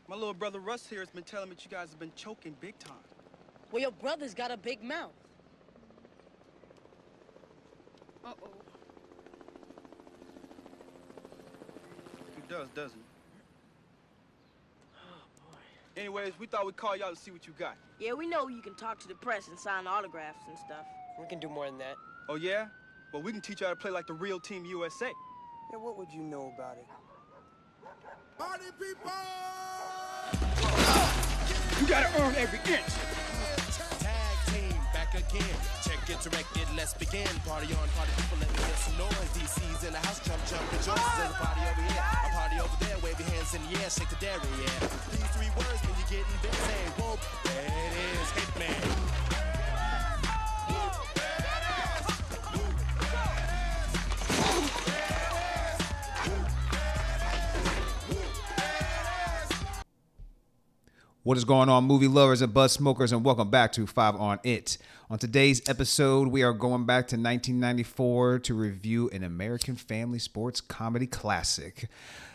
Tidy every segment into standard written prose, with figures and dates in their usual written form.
My little brother Russ here has been telling me that you guys have been choking big time. Well, your brother's got a big mouth. Uh-oh. He does, doesn't he? Anyways, we thought we'd call y'all to see what you got. Yeah, we know you can talk to the press and sign autographs and stuff. We can do more than that. Oh, yeah? Well, we can teach you how to play like the real Team USA. Yeah, what would you know about it? Party people! You gotta earn every inch. Tag team back again. Check it directed, let's begin. Party on, party people, let me hear some noise. DC's in the house, jump, rejoice. There's a party over here, a party over there. Wave your hands in the air, shake the dairy, yeah. These three words when you're getting busy. Whoop, there it is, Hitman. What is going on, movie lovers and bud smokers, and welcome back to 5 on It. On today's episode, we are going back to 1994 to review an American family sports comedy classic,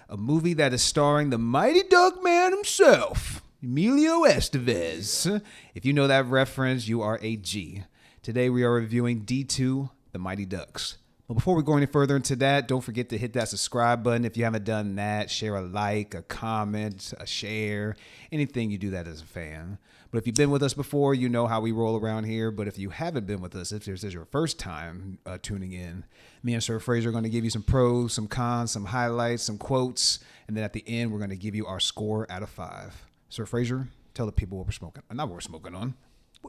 a movie that is starring the mighty Duck Man himself, Emilio Estevez. If you know that reference, you are a G. Today, we are reviewing D2, The Mighty Ducks. But before we go any further into that, don't forget to hit that subscribe button if you haven't done that. Share a like, a comment, a share, anything you do that as a fan. But if you've been with us before, you know how we roll around here. But if you haven't been with us, if this is your first time tuning in, me and Sir Fraser are going to give you some pros, some cons, some highlights, some quotes. And then at the end, we're going to give you our score out of 5. Sir Fraser, tell the people what we're smoking. Not what we're smoking on.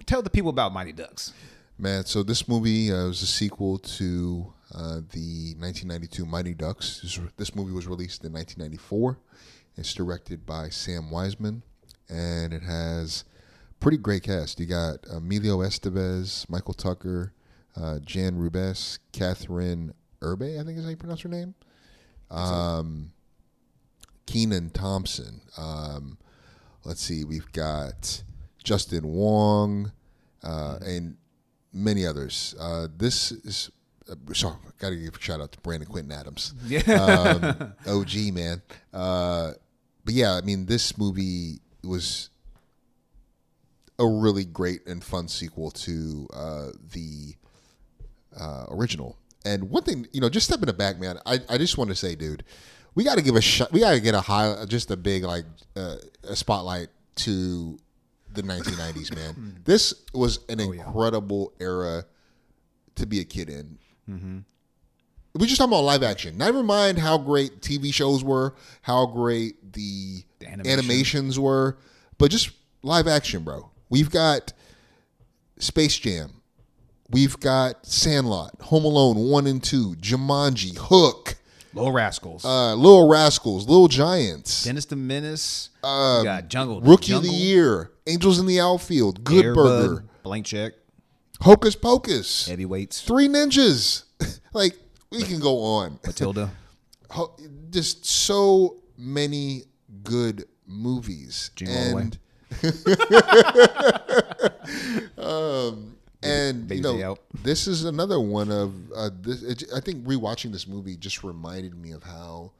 Tell the people about Mighty Ducks. Man, so this movie was a sequel to the 1992 Mighty Ducks. This movie was released in 1994. It's directed by Sam Weisman, and it has pretty great cast. You got Emilio Estevez, Michael Tucker, Jan Rubes, Catherine Urbe, I think is how you pronounce her name. Kenan Thompson. Let's see, we've got Justin Wong, and many others. This is got to give a shout out to Brandon Quentin Adams. Yeah. OG, man. But yeah, I mean, this movie was a really great and fun sequel to the original. And one thing, just stepping it back, man, I just want to say, dude, we got to give a shot. We got to get a big a spotlight to the 1990s, man. This was an incredible era to be a kid in. Mm-hmm. We're just talking about live action. Never mind how great TV shows were, how great the animations were, but just live action, bro. We've got Space Jam. We've got Sandlot, Home Alone 1 and 2, Jumanji, Hook. Little Rascals. Little Giants. Dennis the Menace. You got Jungle. Rookie of the Year. Angels in the Outfield. Good Burger. Blank Check. Hocus Pocus. Heavyweights. Three Ninjas. Like, we can go on. Matilda. Just so many good movies. And this is another one of this. I think rewatching this movie just reminded me of how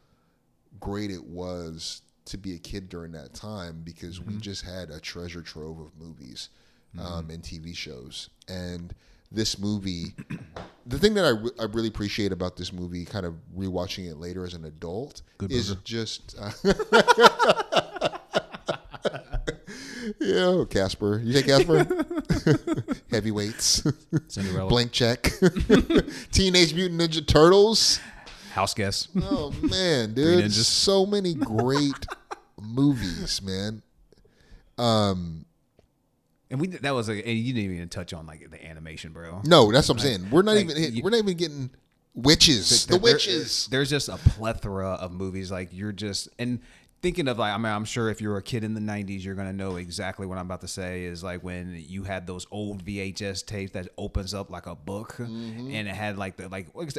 great it was to be a kid during that time, because we just had a treasure trove of movies and TV shows. And this movie, the thing that I really appreciate about this movie, kind of rewatching it later as an adult, is just yeah, Casper. You say Casper? Heavyweights. Cinderella. Blank Check. Teenage Mutant Ninja Turtles. House Guest. Oh, man, dude. So many great movies, man. And you didn't even touch on like the animation, bro. No, that's what I'm saying. We're not even getting witches. The witches. There's just a plethora of movies. Like, you're just, and thinking of like, I mean, I'm sure if you're a kid in the 90s, you're going to know exactly what I'm about to say is like when you had those old VHS tapes that opens up like a book, and it had like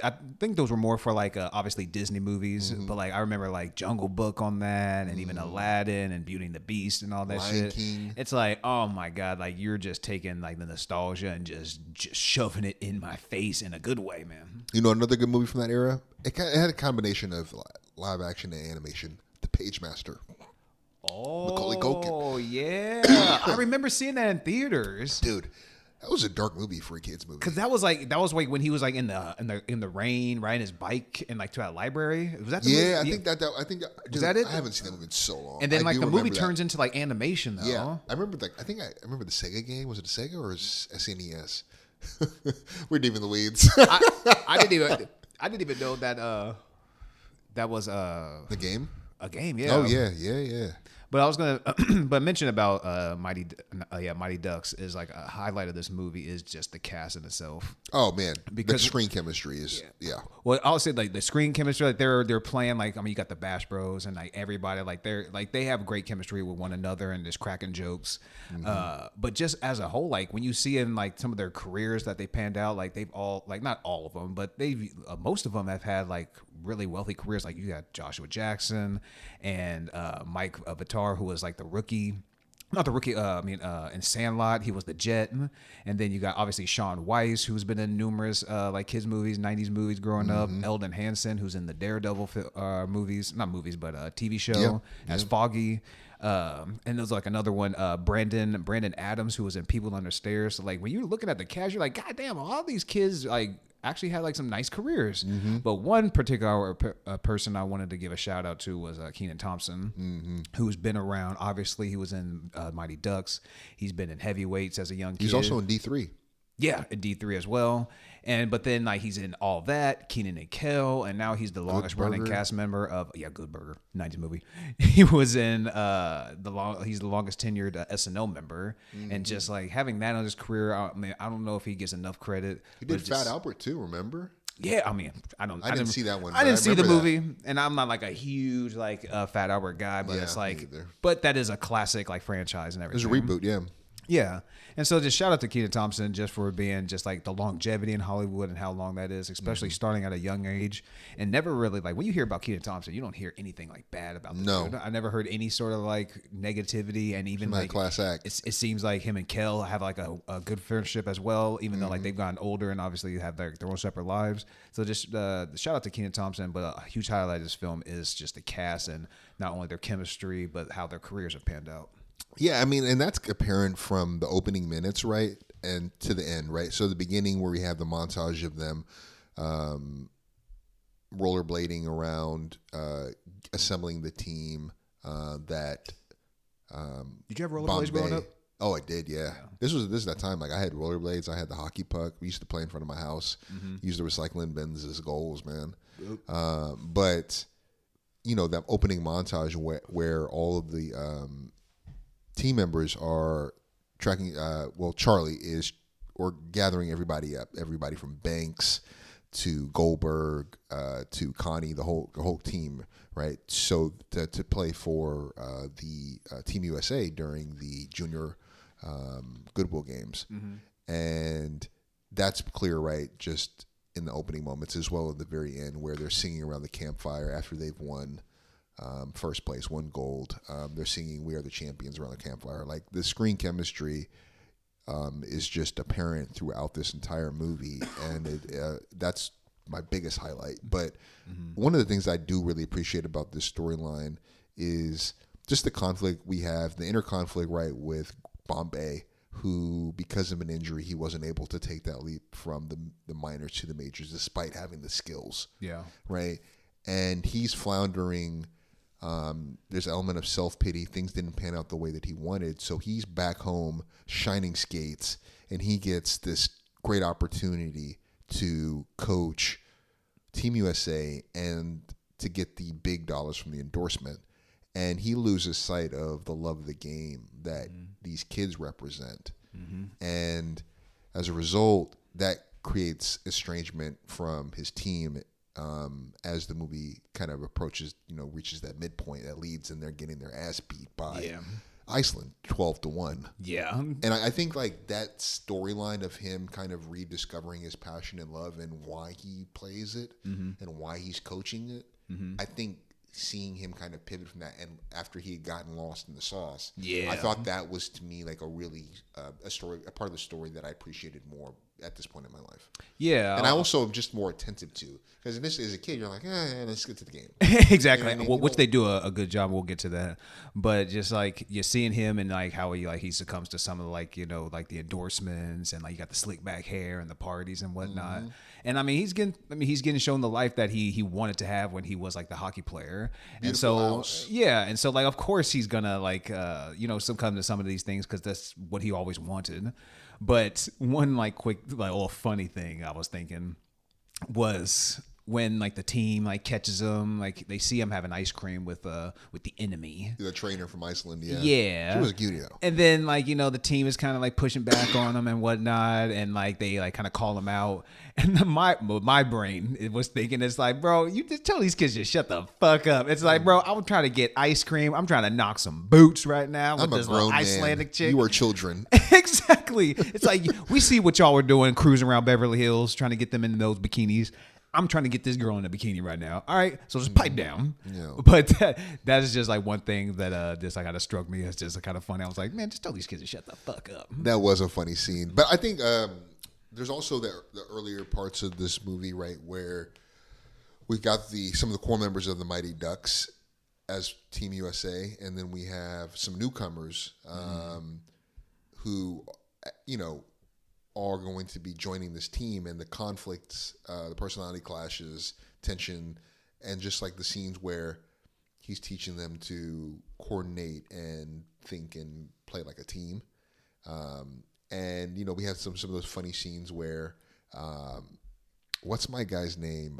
I think those were more for like obviously Disney movies, but like I remember like Jungle Book on that, and even Aladdin and Beauty and the Beast and all that Lion shit. King. It's like, oh my God, like you're just taking like the nostalgia and just shoving it in my face in a good way, man. You know, another good movie from that era? It had a combination of live action and animation. The Page Master. Oh, coke. Oh yeah, I remember seeing that in theaters, Dude, that was a dark movie for a kids movie. because that was like when he was like in the rain riding his bike and like to that library. Was that the movie? I think that Was that it? I haven't seen that movie in so long. And then I like do the movie remember that. turns into like animation though. Yeah, I remember I remember the Sega game. Was it a Sega or SNES? We're deep in the weeds. I didn't even know that that was The game. a game. Yeah. Oh yeah. But I was gonna, but mention about Mighty Ducks is like a highlight of this movie is just the cast in itself. Oh man, Because- the screen chemistry is Well, I'll say like the screen chemistry, like they're playing like you got the Bash Bros and like everybody like they have great chemistry with one another and just cracking jokes. But just as a whole, like when you see in like some of their careers that they panned out, like they've all like not all of them, but most of them have had like really wealthy careers. Like you got Joshua Jackson and Mike Vitar, who was like the rookie. Not the rookie, in Sandlot, he was the Jet. And then you got obviously Shaun Weiss, who's been in numerous like kids movies, 90s movies growing up. Elden Henson, who's in the Daredevil movies, not movies, but TV show as Foggy. And there's like another one, Brandon Adams, who was in People Under Stairs. So like when you're looking at the cast, you're like, God damn, all these kids like actually had like some nice careers. But one particular person I wanted to give a shout out to was Kenan Thompson, who's been around. Obviously, he was in Mighty Ducks. He's been in Heavyweights as a young kid. He's also in D3. Yeah, in D3 as well. But then like he's in All That, Kenan and Kel, and now he's the longest running cast member of Good Burger, 90s movie. He was in he's the longest tenured SNL member, and just like having that on his career, I don't know if he gets enough credit. He did Fat Albert too, remember? Yeah, I didn't see that one. I didn't see the remember movie, and I'm not like a huge like Fat Albert guy, but it's like, either. but that is a classic like franchise and everything. There's a reboot, yeah. Yeah. And so just shout out to Kenan Thompson just for being just like the longevity in Hollywood and how long that is, especially starting at a young age. And never really like when you hear about Kenan Thompson, you don't hear anything like bad about this dude. I never heard any sort of like negativity, and even like class act. It seems like him and Kel have like a good friendship as well, even though like they've gotten older and obviously have their own separate lives. So just shout out to Kenan Thompson, but a huge highlight of this film is just the cast and not only their chemistry, but how their careers have panned out. Yeah, I mean, and that's apparent from the opening minutes, right, and to the end, right? So the beginning where we have the montage of them rollerblading around, assembling the team that Did you have rollerblades growing up? Oh, I did, yeah. This is that time. Like I had rollerblades, I had the hockey puck. We used to play in front of my house. Use the recycling bins as goals, man. But you know that opening montage where all of the team members are tracking. Charlie is gathering everybody up. Everybody from Banks to Goldberg to Connie, the whole team, right? So to play for the Team USA during the junior Goodwill games, and that's clear, right? Just in the opening moments, as well at the very end, where they're singing around the campfire after they've won. First place, won gold. They're singing "We Are the Champions" around the campfire. Like the screen chemistry is just apparent throughout this entire movie, and that's my biggest highlight. But one of the things I do really appreciate about this storyline is just the conflict we have, the inner conflict, right, with Bombay, who, because of an injury, he wasn't able to take that leap from the minors to the majors, despite having the skills. Yeah. Right? And he's floundering. There's an element of self-pity. Things didn't pan out the way that he wanted. So he's back home shining skates, and he gets this great opportunity to coach Team USA and to get the big dollars from the endorsement. And he loses sight of the love of the game that these kids represent. And as a result, that creates estrangement from his team as the movie kind of approaches, reaches that midpoint that leads, and they're getting their ass beat by Iceland 12-1. Yeah. And I think like that storyline of him kind of rediscovering his passion and love and why he plays it and why he's coaching it, I think seeing him kind of pivot from that, and after he had gotten lost in the sauce, I thought that was, to me, like a really a part of the story that I appreciated more at this point in my life. Yeah. And I also am just more attentive to, because initially as a kid, you're like, let's get to the game. Exactly. You know what I mean? Well, which they do a good job. We'll get to that. But just like you're seeing him and like how he succumbs to some of like, you know, like the endorsements and like you got the slick back hair and the parties and whatnot. Mm-hmm. And I mean, he's getting shown the life that he wanted to have when he was like the hockey player. Beautiful and so house. yeah, and so like of course he's gonna like you know, succumb to some of these things because that's what he always wanted. But one like quick like little funny thing I was thinking was when like the team like catches him, like they see him having ice cream with the enemy. The trainer from Iceland, yeah. Yeah. She was a cutie though. And then like, you know, the team is kind of like pushing back on him and whatnot, and like they like kind of call him out. And my brain it was thinking, it's like, bro, you just tell these kids to shut the fuck up. It's like, bro, I'm trying to get ice cream. I'm trying to knock some boots right now with I'm a this little grown Icelandic man. chick. You are children. Exactly. It's like we see what y'all were doing, cruising around Beverly Hills, trying to get them in those bikinis. I'm trying to get this girl in a bikini right now. All right, so just pipe down. Yeah. But that is just like one thing that just like kind of struck me as just kind of funny. I was like, man, just tell these kids to shut the fuck up. That was a funny scene. But I think there's also the earlier parts of this movie, right, where we got some of the core members of the Mighty Ducks as Team USA, and then we have some newcomers who, you know, are going to be joining this team, and the conflicts, the personality clashes, tension, and just like the scenes where he's teaching them to coordinate and think and play like a team. And, you know, we have some of those funny scenes where, what's my guy's name?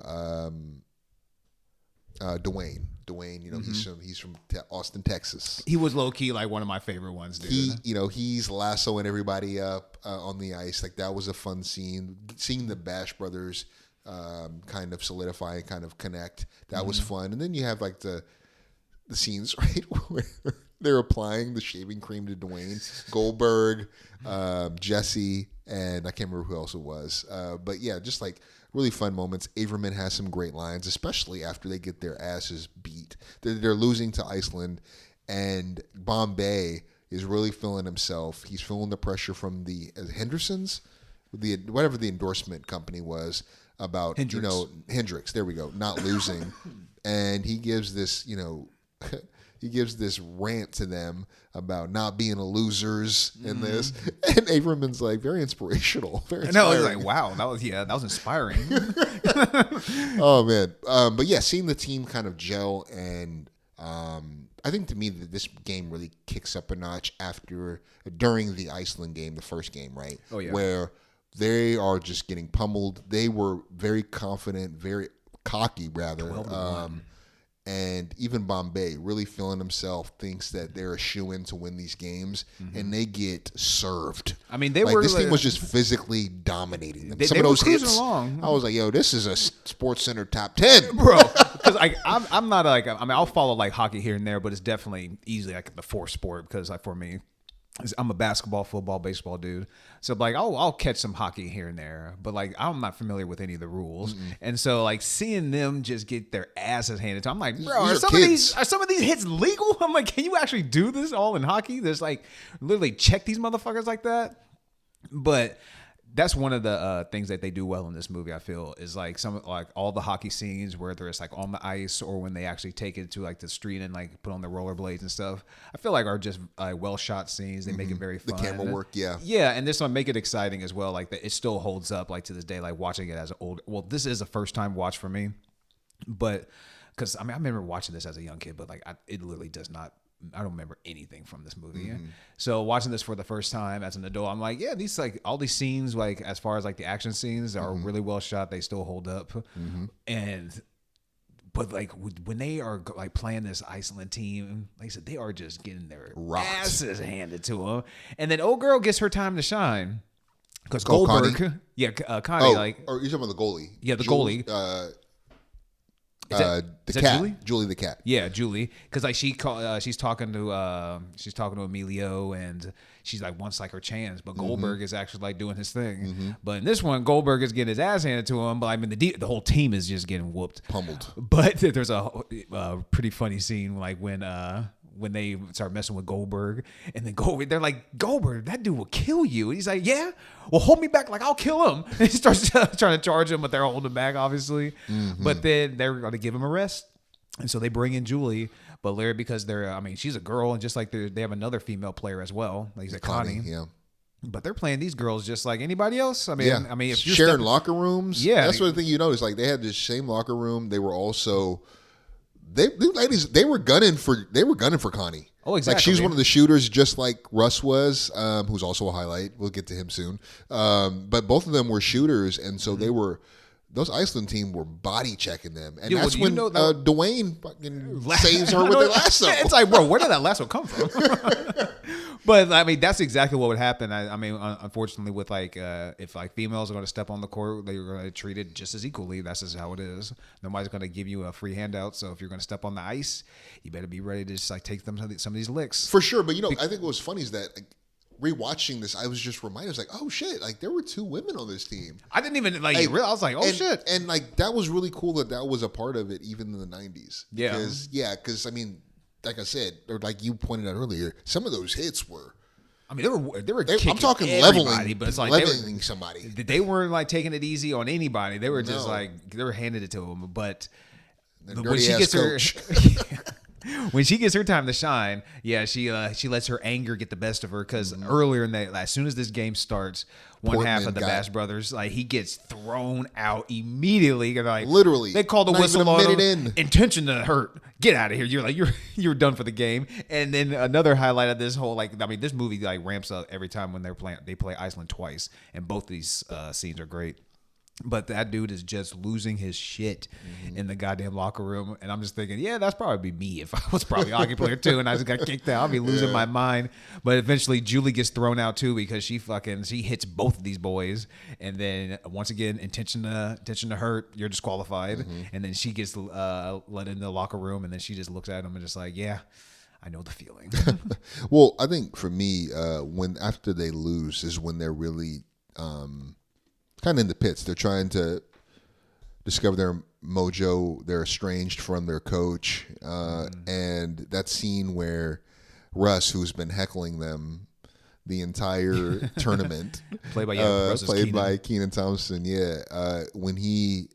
Dwayne, you know, he's from Austin, Texas. He was low key like one of my favorite ones, dude. He's lassoing everybody up on the ice. Like that was a fun scene. Seeing the Bash brothers kind of solidify and kind of connect. That was fun. And then you have like the scenes, right, where they're applying the shaving cream to Dwayne, Goldberg, Jesse, and I can't remember who else it was. But yeah, just like really fun moments. Averman has some great lines, especially after they get their asses beat. They're losing to Iceland, and Bombay is really feeling himself. He's feeling the pressure from the Hendersons, whatever the endorsement company was about, Hendricks. you know, Hendricks. There we go, not losing, and he gives this, you know. He gives this rant to them about not being a losers in this, and Averman's like very inspirational. Very inspiring. I know, I was like, wow, that was inspiring. Oh man, but yeah, seeing the team kind of gel, and I think to me that this game really kicks up a notch during the Iceland game, the first game, right? Oh yeah, where they are just getting pummeled. They were very confident, very cocky, rather. 12-1. And even Bombay really feeling himself, thinks that they're a shoo-in to win these games, and they get served. I mean, this team was just physically dominating them. Some of those hits, along. I was like, "Yo, this is a Sports Center top 10, bro." Because I'm not like, I mean, I'll follow like hockey here and there, but it's definitely easily like the fourth sport because like for me, I'm a basketball, football, baseball dude. So like I'll catch some hockey here and there, but like I'm not familiar with any of the rules. And so like seeing them just get their asses handed to them, I'm like, bro, are some of these hits legal? I'm like, can you actually do this all in hockey? There's like literally check these motherfuckers like that. But that's one of the things that they do well in this movie, I feel, is like all the hockey scenes, whether it's like on the ice or when they actually take it to like the street and like put on the rollerblades and stuff, I feel like are just well shot scenes. They make it very fun. The camera work, yeah. Yeah, and this one make it exciting as well. Like that, it still holds up like to this day, like watching it as an old. Well, this is a first time watch for me, but because I mean I remember watching this as a young kid, but like it literally does not. I don't remember anything from this movie. So watching this for the first time as an adult, I'm like, yeah, these like all these scenes, like as far as like the action scenes are really well shot. They still hold up. But like when they are like playing this Iceland team, like I said, they are just getting their asses handed to them. And then old girl gets her time to shine because Goldberg, Connie, or you're talking about the goalie? Yeah, the goalie. The cat, Julie the cat. Yeah, Julie, because like she's talking to Emilio, and she's like wants like her chance, but Goldberg is actually like doing his thing. But in this one, Goldberg is getting his ass handed to him. But I mean, the whole team is just getting whooped, pummeled. But there's a pretty funny scene like when when they start messing with Goldberg, and then they're like, Goldberg, that dude will kill you. And he's like, yeah, well, hold me back, like I'll kill him. And he starts trying to charge him, but they're holding him back, obviously. But then they're going to give him a rest, and so they bring in Julie, but Larry, because she's a girl, and just like they have another female player as well, like he's Connie. Yeah. But they're playing these girls just like anybody else. If you're sharing locker rooms, that's the thing you notice. Like they had this same locker room. They were also. They were gunning for Connie. Oh, exactly. Like she's one of the shooters, just like Russ was, who's also a highlight. We'll get to him soon. But both of them were shooters, and so they were. Those Iceland team were body checking them, and that's when Dwayne fucking saves her with the lasso. It's like, bro, where did that lasso come from? But that's exactly what would happen. Unfortunately, with if females are going to step on the court, they're going to treat it just as equally. That's just how it is. Nobody's going to give you a free handout. So if you're going to step on the ice, you better be ready to just take some of these licks for sure. But I think what was funny is that. Rewatching this, I was just reminded. I was like, "Oh shit!" Like there were 2 women on this team. I didn't even realize. I was like, "Oh shit!" And that was really cool that was a part of it, even in the '90s. Because like I said, or like you pointed out earlier, some of those hits were. They were. I'm talking leveling, but it's like leveling somebody. They weren't like taking it easy on anybody. They were just they were handing it to them. But when she gets her. When she gets her time to shine, she lets her anger get the best of her, because earlier in that, as soon as this game starts, one half of the Bash Brothers, he gets thrown out immediately. Literally, they call the whistle on him. Intention to hurt. Get out of here. You're done for the game. And then another highlight of this whole this movie ramps up every time when they play Iceland twice, and both these scenes are great. But that dude is just losing his shit in the goddamn locker room. And I'm just thinking, that's probably me if I was probably a hockey player too and I just got kicked out. I'd be losing my mind. But eventually Julie gets thrown out too, because she hits both of these boys. And then once again, intention to hurt, you're disqualified. And then she gets let in the locker room, and then she just looks at him and just like, yeah, I know the feeling. Well, I think for me, when after they lose is when they're really kind of in the pits. They're trying to discover their mojo. They're estranged from their coach. And that scene where Russ, who's been heckling them the entire tournament, played by Kenan Thompson, when he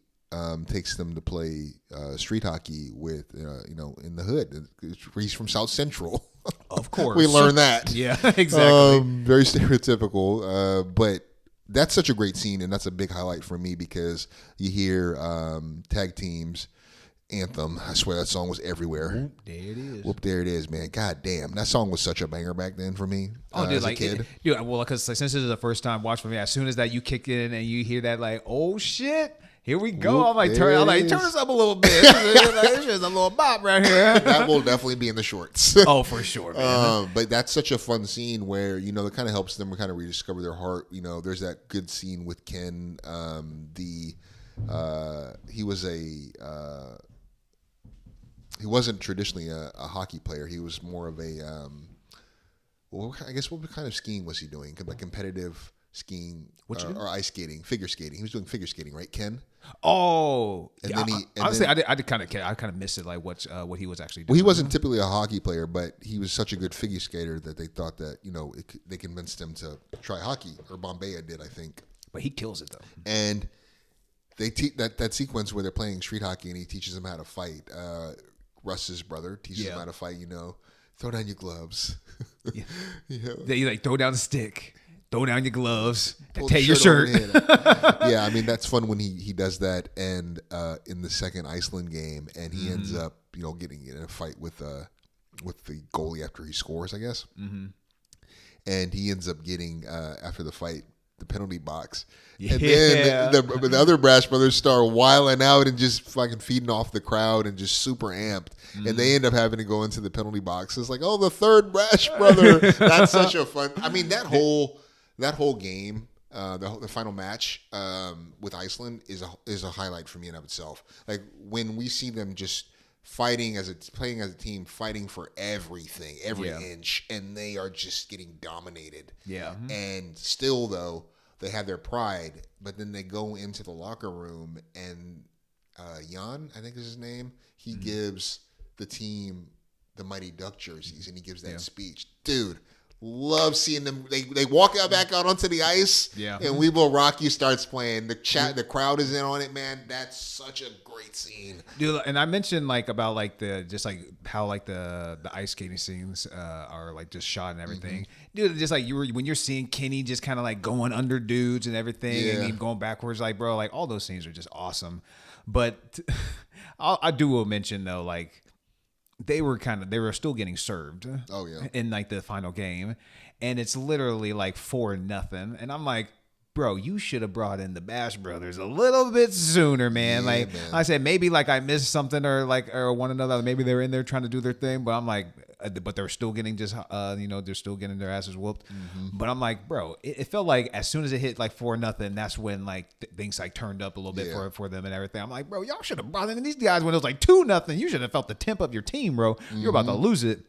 takes them to play street hockey with, in the hood. He's from South Central. Of course. We learned that. Yeah, exactly. Very stereotypical, but that's such a great scene, and that's a big highlight for me, because you hear tag teams anthem. I swear that song was everywhere. Whoop, there it is. Whoop, there it is, man. God damn, that song was such a banger back then for me. As a kid. Because since this is the first time watch for me, as soon as that you kick in and you hear that, like, oh shit, here we go. Whoop, I'm like, turn this up a little bit. This is a little bop right here. That will definitely be in the shorts. Oh, for sure, man. But that's such a fun scene where, it kind of helps them kind of rediscover their heart. There's that good scene with Ken. He wasn't traditionally a hockey player. He was more of a, I guess what kind of skiing was he doing? Like competitive skiing or ice skating, figure skating. He was doing figure skating, right, Ken? Oh, and yeah, then honestly, I kind of missed it, like what he was actually doing. Well, he wasn't typically a hockey player, but he was such a good figure skater that they thought that they convinced him to try hockey, or Bombay did, I think. But he kills it though. And they that sequence where they're playing street hockey and he teaches them how to fight. Russ's brother teaches them how to fight. Throw down your gloves. Yeah. They throw down the stick. Throw down your gloves and take your shirt. Yeah, that's fun when he does that, and in the second Iceland game, and he ends up getting in a fight with the goalie after he scores, I guess. And he ends up getting after the fight the penalty box, and then the other Brash Brothers start wiling out and just fucking feeding off the crowd and just super amped, and they end up having to go into the penalty box. It's like, oh, the third Brash Brother. That's such a fun. That whole game, the final match with Iceland is a highlight for me in and of itself. Like when we see them just playing as a team, fighting for everything, every inch, and they are just getting dominated. Yeah. And still, though, they have their pride, but then they go into the locker room, and Jan, I think is his name, he gives the team the Mighty Duck jerseys, and he gives that speech. Dude, love seeing them. They walk out back out onto the ice, and We Will Rock You starts playing. The crowd is in on it, man. That's such a great scene, dude. And I mentioned like about like the just like how like the ice skating scenes are like just shot and everything, dude. Just like when you're seeing Kenny just kind of like going under dudes and everything, and him going backwards, like bro, like all those scenes are just awesome. But I will mention though, like. They were still getting served. Oh yeah. In like the final game, and it's literally like 4-0, and I'm like, bro, you should have brought in the Bash Brothers a little bit sooner, man. Yeah, like man. I said, maybe like I missed something or one another. Maybe they're in there trying to do their thing, but I'm like, but they're still getting they're still getting their asses whooped. But I'm like, bro, it felt like as soon as it hit like 4-0, that's when like things like turned up a little bit for them and everything. I'm like, bro, y'all should have brought in these guys when it was like 2-0. You should have felt the temp of your team, bro. You're about to lose it.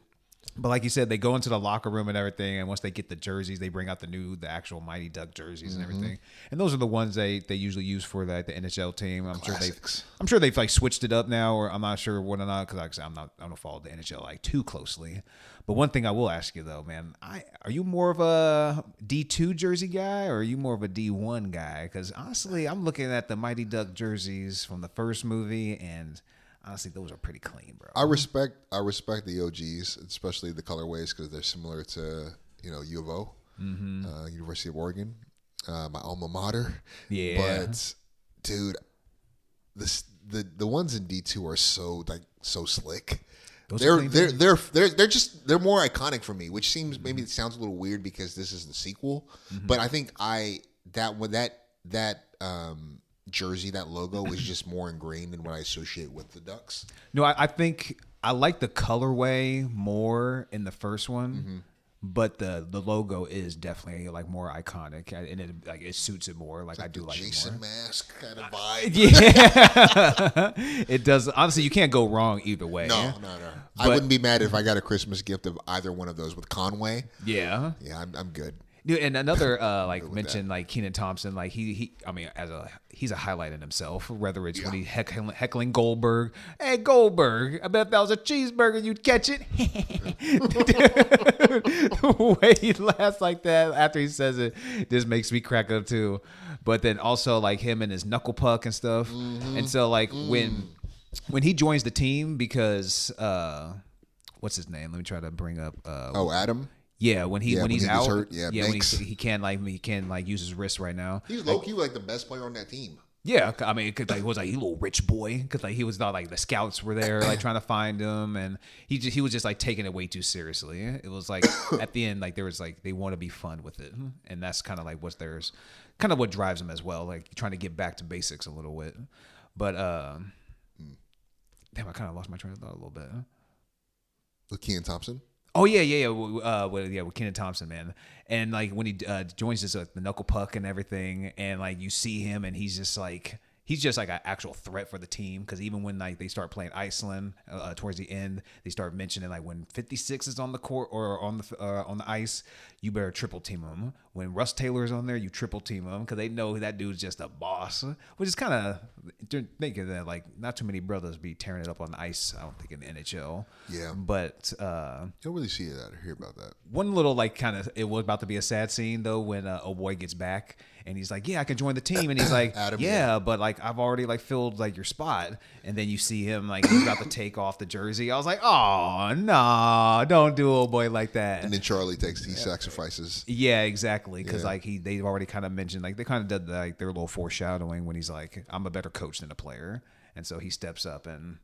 But like you said, they go into the locker room and everything, and once they get the jerseys, they bring out the actual Mighty Duck jerseys and everything. And those are the ones they usually use for the NHL team. I'm sure they've like switched it up now, or I'm not sure what or not, because like I said, I don't follow the NHL like too closely. But one thing I will ask you though, man, are you more of a D2 jersey guy, or are you more of a D1 guy? Because honestly, I'm looking at the Mighty Duck jerseys from the first movie, and honestly, those are pretty clean, bro. I respect the OGs, especially the colorways, because they're similar to U of O, University of Oregon, my alma mater. Yeah, but dude, the ones in D2 are so slick. They're more iconic for me, which seems maybe it sounds a little weird because this is the sequel, but I think that jersey, that logo is just more ingrained in what I associate with the Ducks. No, I think I like the colorway more in the first one, but the logo is definitely like more iconic, and it suits it more. Like I do like Jason it more. mask kind of vibe. Yeah, it does. Honestly, you can't go wrong either way. No. I wouldn't be mad if I got a Christmas gift of either one of those with Conway. Yeah, I'm good. Dude, and another like mention like Kenan Thompson, like he's a highlight in himself. Whether it's when he's heckling Goldberg, hey Goldberg, I bet if that was a cheeseburger you'd catch it. The way he laughs like that after he says it just makes me crack up too. But then also like him and his knuckle puck and stuff, and so like when he joins the team, because what's his name? Let me try to bring up. Adam. Yeah, when he's out, hurt, when he can't use his wrist right now. He's low key like the best player on that team. Yeah, I mean, cause like he was like a little rich boy, cause like he was not like the scouts were there like trying to find him, and he was just like taking it way too seriously. It was like at the end, like there was like they want to be fun with it, and that's kind of like what drives them as well, like trying to get back to basics a little bit. But damn, I kind of lost my train of thought a little bit. With Kenan Thompson. Oh yeah. With Kenan Thompson, man, and like when he joins us with the knuckle puck and everything, and like you see him, and he's just like an actual threat for the team. Because even when like they start playing Iceland towards the end, they start mentioning like when 56 is on the court or on the ice, you better triple team him. When Russ Taylor is on there, you triple team him because they know that dude's just a boss. Which is kind of thinking that like not too many brothers be tearing it up on the ice. I don't think in the NHL. Yeah, but you don't really see that or hear about that. One little like kind of it was about to be a sad scene though when oh boy gets back and he's like, yeah, I can join the team, and he's like, Adam, yeah, but like I've already like filled like your spot, and then you see him like he's about to take off the jersey. I was like, oh no, don't do old boy like that. And then Charlie sacrifices. Yeah, exactly, because like they've already kind of mentioned like they kind of did like their little foreshadowing when he's like, I'm a better coach than a player, and so he steps up and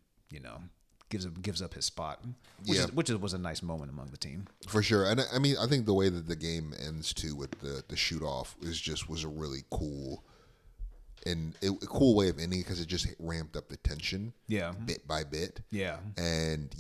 gives up his spot, which was a nice moment among the team for sure. And I mean, I think the way that the game ends too with the shoot off was a really cool and a cool way of ending because it just ramped up the tension, bit by bit, and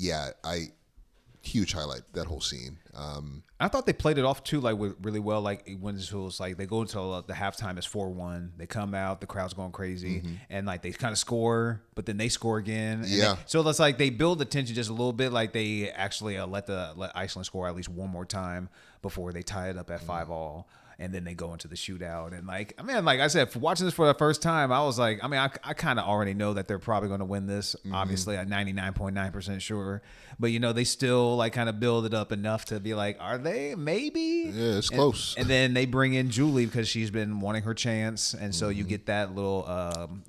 huge highlight that whole scene. I thought they played it off too, like really well. Like when it was like they go until the halftime is 4-1. They come out, the crowd's going crazy, and like they kind of score, but then they score again. And so it's like they build the tension just a little bit. Like they actually let Iceland score at least one more time before they tie it up at 5-all. And then they go into the shootout. And like, I mean, like I said, for watching this for the first time, I was like, I mean, I kind of already know that they're probably going to win this. Obviously, I'm 99.9% sure. But, you know, they still like kind of build it up enough to be like, are they? Maybe. Yeah, it's close. And then they bring in Julie because she's been wanting her chance. And so you get that little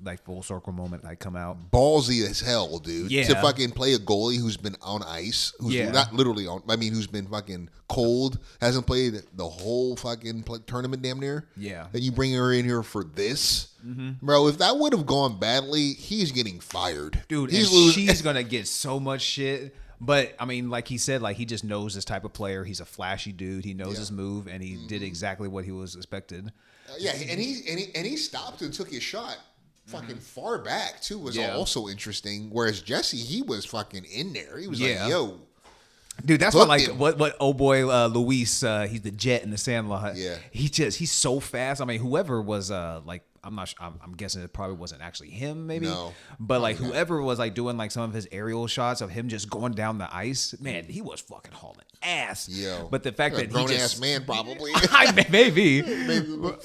like full circle moment like come out. Ballsy as hell, dude. Yeah. To fucking play a goalie who's been on ice, who's not literally on, I mean, who's been fucking cold, hasn't played the whole fucking tournament damn near. Yeah. And you bring her in here for this? Bro, if that would have gone badly, he's getting fired. Dude, he's and she's going to get so much shit. But, I mean, like he said, like he just knows this type of player. He's a flashy dude. He knows his move, and he did exactly what he was expected. And he stopped and took his shot fucking far back, too, was also interesting. Whereas Jesse, he was fucking in there. He was like, yo. Dude, that's what like what old boy Luis, he's the jet in the Sandlot. Yeah, he's so fast. I mean, whoever was like, I'm guessing it probably wasn't actually him, maybe. No, but like whoever was like doing like some of his aerial shots of him just going down the ice, man, he was fucking hauling ass. Yo, but the fact that grown he just ass man probably maybe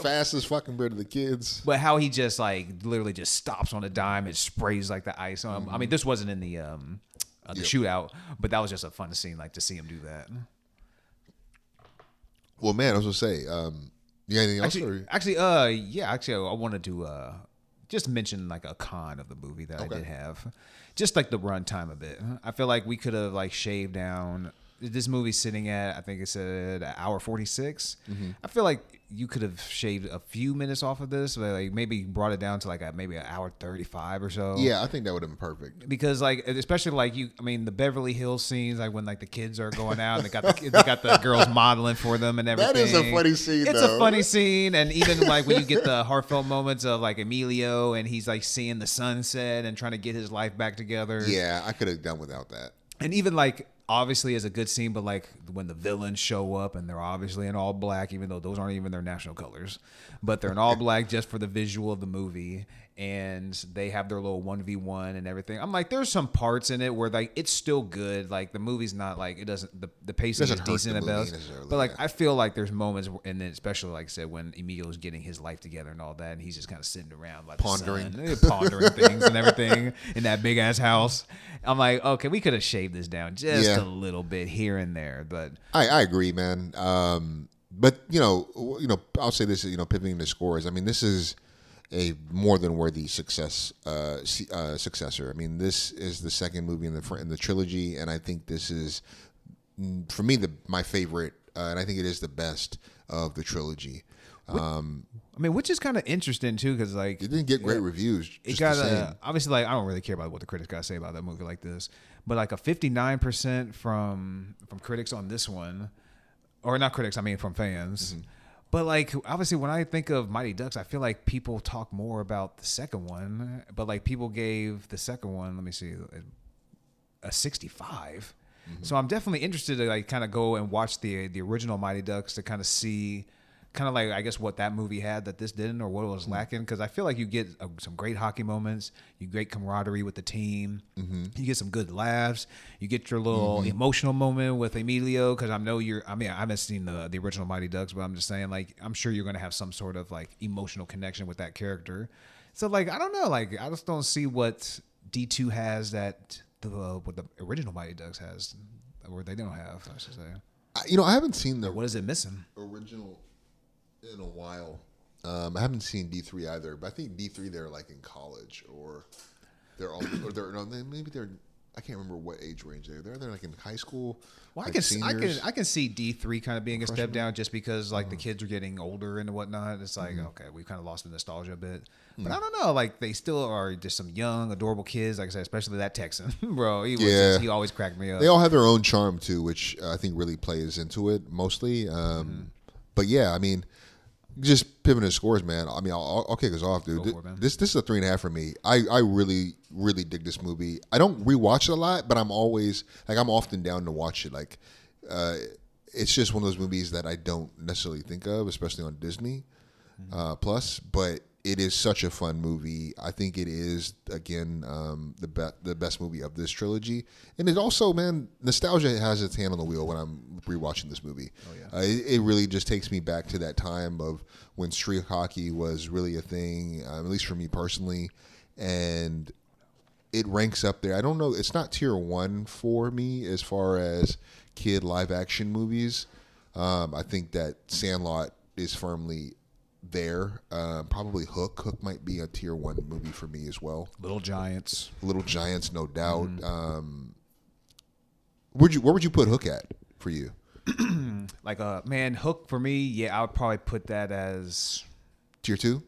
fast as fucking better the kids. But how he just like literally just stops on a dime and sprays like the ice on him. I mean, this wasn't in the shootout, but that was just a fun scene, like to see him do that. Well, man, I was gonna say, you got anything else? Actually, I wanted to just mention like a con of the movie that I did have, just like the runtime a bit. I feel like we could have like shaved down. This movie's sitting at, I think it said an hour 46. I feel like you could have shaved a few minutes off of this, like maybe brought it down to like maybe an hour 35 or so. Yeah, I think that would have been perfect. Because like, especially like the Beverly Hills scenes, like when like the kids are going out and they got the girls modeling for them and everything. That is a funny scene. It's a funny scene, and even like when you get the heartfelt moments of like Emilio and he's like seeing the sunset and trying to get his life back together. Yeah, I could have done without that. And even like, obviously is a good scene, but like when the villains show up and they're obviously in all black, even though those aren't even their national colors, but they're in all black just for the visual of the movie, and they have their little 1v1 and everything. I'm like, there's some parts in it where like it's still good. Like the movie's not like, it doesn't, the pacing is decent at best, but like I feel like there's moments, and then especially like I said, when Emilio's getting his life together and all that, and he's just kind of sitting around like pondering things and everything in that big ass house. I'm like, okay, we could have shaved this down just a little bit here and there, but I agree, man. But you know, I'll say this, pivoting to scores. I mean, this is a more than worthy successor. I mean, this is the second movie in the trilogy, and I think this is, for me, my favorite, and I think it is the best of the trilogy. I mean, which is kind of interesting too, because like it didn't get great reviews. It got obviously, like I don't really care about what the critics got to say about that movie like this, but like a 59% from critics on this one, or not critics, I mean from fans. But like obviously, when I think of Mighty Ducks, I feel like people talk more about the second one, but like people gave the second one, let me see, a 65. So I'm definitely interested to like kind of go and watch the original Mighty Ducks to kind of see. Kind of like, I guess, what that movie had that this didn't, or what it was lacking. Because I feel like you get some great hockey moments. You get camaraderie with the team. You get some good laughs. You get your little emotional moment with Emilio. Because I know I haven't seen the original Mighty Ducks, but I'm just saying, like, I'm sure you're going to have some sort of, like, emotional connection with that character. So, like, I don't know. Like, I just don't see what D2 has that what the original Mighty Ducks has, or they don't have, I should say. I haven't seen what is it missing? Original in a while. I haven't seen D3 either, but I think D3 they're like in college, or they're all, or they're no, maybe they're, I can't remember what age range they're like in high school. Well, like I can see D3 kind of being a step down just because like the kids are getting older and whatnot. It's like okay, we've kind of lost the nostalgia a bit, but I don't know. Like they still are just some young, adorable kids. Like I said, especially that Texan, bro. He always cracked me up. They all have their own charm too, which I think really plays into it mostly. But yeah, I mean. Just pivoting to scores, man. I mean, I'll kick us off, dude. This is a 3.5 for me. I really, really dig this movie. I don't rewatch it a lot, but I'm often down to watch it. Like, it's just one of those movies that I don't necessarily think of, especially on Disney Plus. But it is such a fun movie. I think it is, again, the best movie of this trilogy. And it also, man, nostalgia has its hand on the wheel when I'm rewatching this movie. Oh, yeah. It really just takes me back to that time of when street hockey was really a thing, at least for me personally. And it ranks up there. I don't know. It's not tier 1 for me as far as kid live action movies. I think that Sandlot is firmly there. Probably Hook. Hook might be a tier 1 movie for me as well. Little Giants, no doubt. Where would you put Hook at for you? Man, Hook for me, yeah, I would probably put that as tier 2.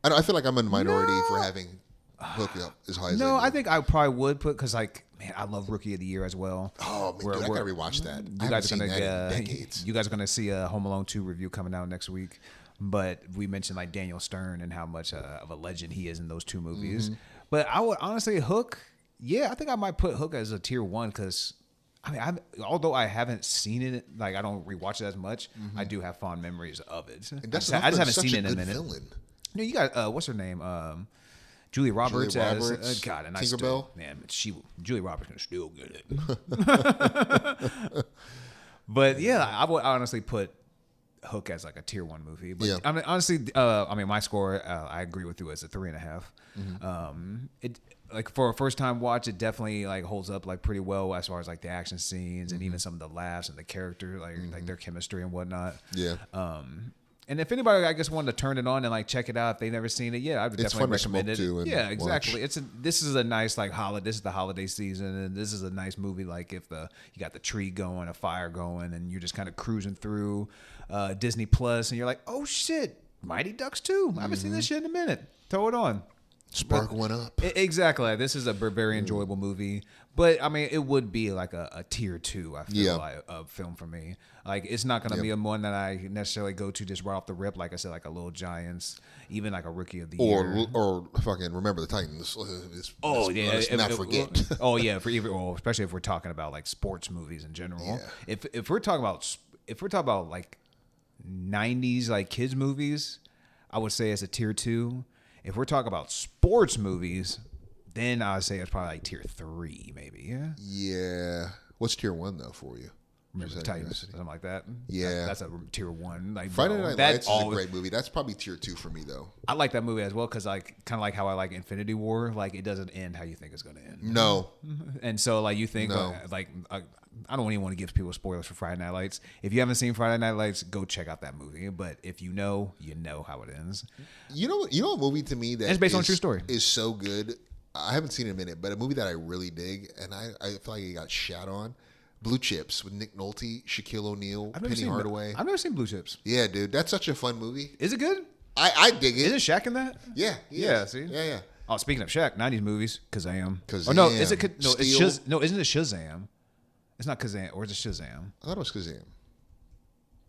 I feel like I'm in the minority for having Hook up as high as no. I do. I think I probably would put because man, I love Rookie of the Year as well. Oh man, dude, I gotta rewatch that. You guys are gonna see a Home Alone 2 review coming out next week. But we mentioned like Daniel Stern and how much of a legend he is in those 2 movies. But I would honestly Hook. Yeah, I think I might put Hook as a tier 1 because although I haven't seen it, like I don't rewatch it as much, I do have fond memories of it. And I just haven't seen it in a minute. Villain. No, you got what's her name? Julie Roberts as God, and Tinkerbell. Julie Roberts can still get it. But yeah, I would honestly put Hook as like a tier 1 movie. But yeah. I mean, honestly, my score, I agree with you as a 3.5. It like for a first time watch, it definitely like holds up like pretty well as far as like the action scenes and even some of the laughs and the character, like their chemistry and whatnot. Yeah. And if anybody, I guess, wanted to turn it on and like check it out if they've never seen it, yeah, I would definitely recommend it. Yeah, exactly. Watch. This is a nice like holiday. This is the holiday season, and this is a nice movie. Like if you got the tree going, a fire going, and you're just kind of cruising through Disney Plus, and you're like, oh shit, Mighty Ducks 2. I haven't seen this shit in a minute. Throw it on. Spark went up. Exactly. This is a very enjoyable movie. But, I mean, it would be like a tier 2, I feel like, of film for me. Like, it's not going to be a one that I necessarily go to just right off the rip. Like I said, like a Little Giants, even like a Rookie of the Year. Or fucking Remember the Titans. Let's not forget. Especially if we're talking about like sports movies in general. Yeah. If we're talking about like 90s like kids movies, I would say it's a tier 2. If we're talking about sports movies, then I would say it's probably like tier 3, maybe. Yeah. Yeah. What's tier 1 though for you? Remember the Titans, something like that. Yeah, that's a tier 1. Like Friday Night Lights is a great movie. That's probably tier 2 for me though. I like that movie as well because like kind of like how I like Infinity War. Like it doesn't end how you think it's going to end. No. And so like you think I don't even want to give people spoilers for Friday Night Lights. If you haven't seen Friday Night Lights, go check out that movie. But if you know how it ends. You know what movie to me that it's based on a true story is so good. I haven't seen it in a minute, but a movie that I really dig, and I feel like it got shat on. Blue Chips with Nick Nolte, Shaquille O'Neal, Penny Hardaway. I've never seen Blue Chips. Yeah, dude, that's such a fun movie. Is it good? I dig it. Isn't Shaq in that? Yeah. Yeah. See. Yeah. Oh, speaking of Shaq, 90s movies, Kazam. Oh no, is it? No, it's no. Isn't it Shazam? It's not Kazam, or is it Shazam? I thought it was Kazam.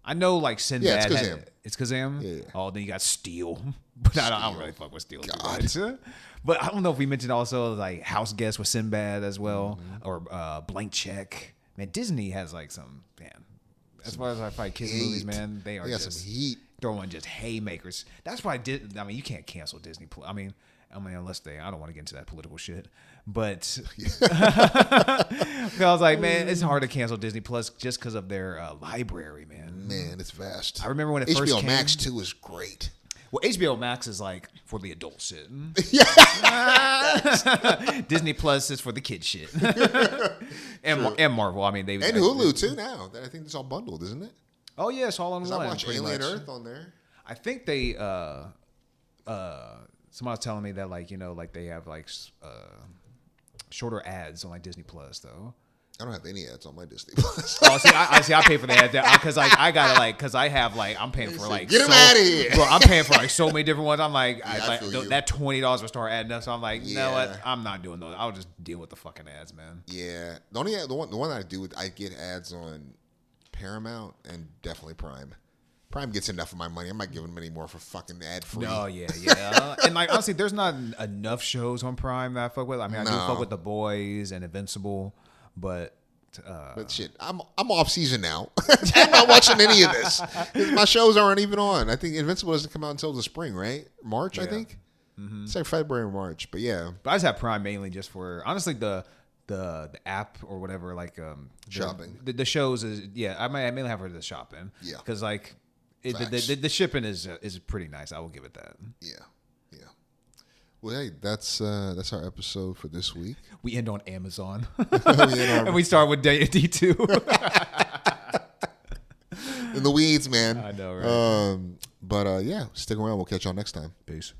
I know, like Sinbad. Yeah, it's Kazam. It's Kazam. Yeah. Oh, then you got Steel, but I don't really fuck with Steel. God. But I don't know if we mentioned also like House Guest with Sinbad as well, or Blank Check. Man, Disney has like some as far as I fight kids movies, man, they are just some heat. Throwing just haymakers. That's why I mean, you can't cancel Disney. I mean, unless I don't want to get into that political shit. But I was like, man, it's hard to cancel Disney Plus just because of their library, man. Man, it's vast. I remember when it first came. HBO Max too is great. Well, HBO Max is like for the adult shit. Disney Plus is for the kid shit. and Marvel. I mean, and Hulu too now. I think it's all bundled, isn't it? Oh yeah, it's all on one. I watch Alien Earth on there. I think they somebody was telling me that like they have like shorter ads on like Disney Plus though. I don't have any ads on my Disney Plus. Oh, see, I pay for the ads because like I gotta like because I have like I'm paying for like get them out of here. Bro, I'm paying for like so many different ones. I'm like that $20 will start adding up. So I'm like, you know what? I'm not doing those. I'll just deal with the fucking ads, man. Yeah, the one I do I get ads on Paramount and definitely Prime. Prime gets enough of my money. I'm not giving them any more for fucking ad free. No, yeah. And like honestly, there's not enough shows on Prime that I fuck with. I mean, I do fuck with The Boys and Invincible, but out. But shit, I'm off season now. I'm not watching any of this. My shows aren't even on. I think Invincible doesn't come out until the spring, right? March, I think. Mm-hmm. It's like February or March. But yeah. But I just have Prime mainly just for honestly the app or whatever, like shopping. The shows is I mainly have for the shopping. Yeah. Because like the shipping is pretty nice. I will give it that. Yeah. Well, hey, that's our episode for this week. We end on Amazon, and we start with D2. In the weeds, man. I know, right? But yeah, stick around. We'll catch y'all next time. Peace.